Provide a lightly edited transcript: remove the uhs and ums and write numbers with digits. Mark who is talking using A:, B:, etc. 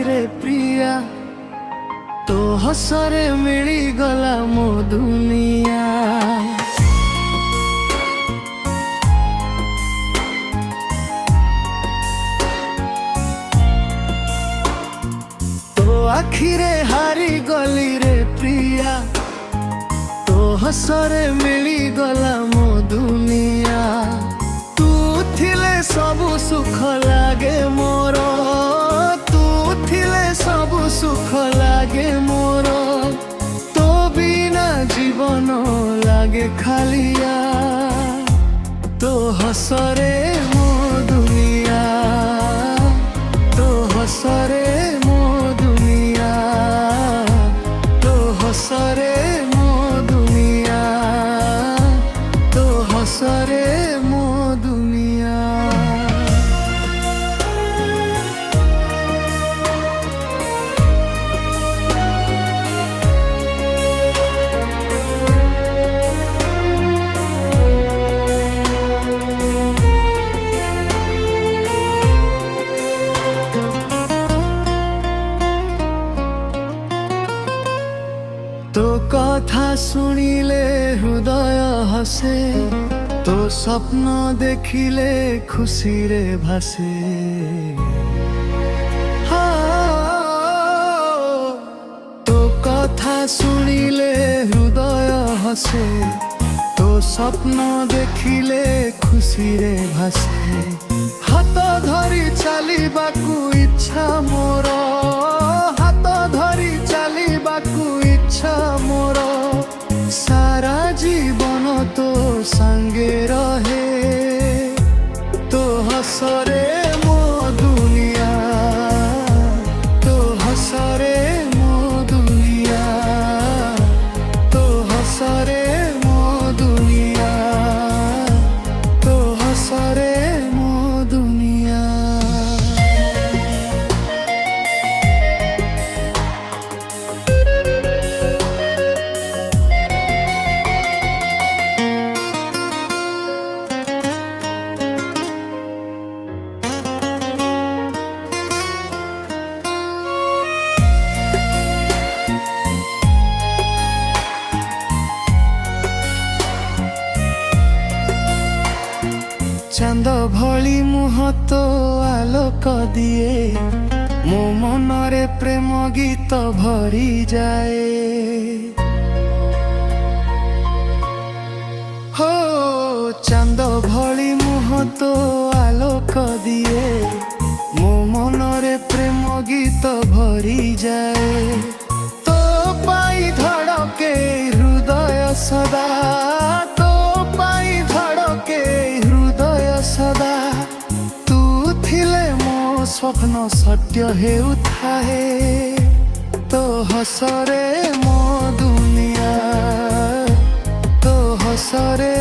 A: रे प्रिया तो हसरे मिली गला मो दुनिया। तो आखिरे हारी गली रे प्रिया तो हसरे मिली गला मो दुनिया। तू थिले सबु सुख लागे मोर, तू थिले सबु सुख लागे मोर, तो बिना जीवन लागे खालिया। तो हसरे मो दुनिया, तो हसरे मो दुनिया, तो हसरे मो दुनिया, तो हसरे मो दुनिया। तो कथा सुनिले हृदय हसे, तो स्वप्न देखिले खुशी रे भासे। तो कथा सुनिले हृदय हसे, तो स्वप्न देखिले खुशी रे भासे। हाथ धरी चलिबाकू इच्छा मोर, हाथ धरी चलिबाकू इच्छा मोर, सारा जीवन तो संगे रहे। तो हसरे मो दुनिया, तो हसरे मो दुनिया, तो हसरे मो दुनिया, तो हसरे मो दुनिया। चांद भली मुह तो आलोक दिए, मो मनरे प्रेम गीत भरी जाए। हो चांद भली मुह तो आलोक दिए, मो मनरे प्रेम गीत भरी जाए। तो पाई धड़के हृदय सदा, तो पाई धड़के सदा। तू थिले मो स्वप्न सत्य हेउथाए। तो हसरे मो दुनिया, तो हसरे